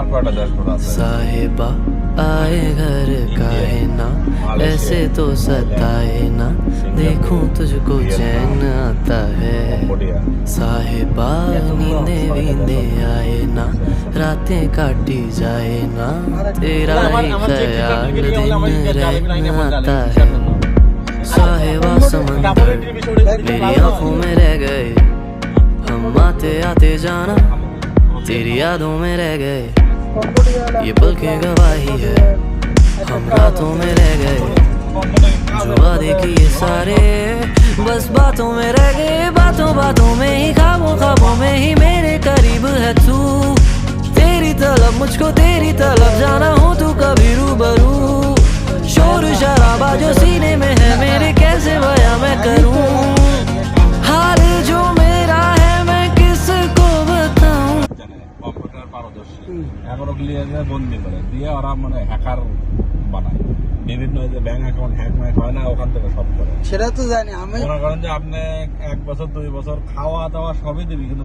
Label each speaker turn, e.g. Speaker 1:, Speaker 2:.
Speaker 1: साहिबा आए घर का है ना, ऐसे तो सताए ना, देखूं तुझको चैन आता है। साहिबा नींदे वींदे आए ना, रातें काटी जाए ना, तेरा ही ख्याल दिन आता है। साहिबा समंदर मेरी आंखों में रह गए, हम आते आते जाना तेरी यादों में रह गए। ये पल के गवाही है, हम रातों में रह गए, जो वादे किए सारे बस बातों में रह गए। बातों बातों में ही, ख्वाबों ख्वाबों में ही मेरे करीब है तू। तेरी तलब मुझको तेरी तलब, जाना हो तू कभी रूबरू। शोर शराबा जो सीने में है मेरे, कैसे बयां मैं करूं हाल जो मेरा है, मैं किसको बताऊं।
Speaker 2: কম্পিউটার পারদর্শী এগারো ক্লিয়ারে বন্দি করে দিয়ে ওরা মানে হ্যাকার বানায়। বিভিন্ন যে ব্যাংক অ্যাকাউন্ট হ্যাক ম্যাক হয় না, ওখান থেকে সব করে।
Speaker 3: সেটা তো জানি আমি।
Speaker 2: মনে করেন যে আপনি 1 বছর 2 বছর খাওয়া দাওয়া সবই দিবি, কিন্তু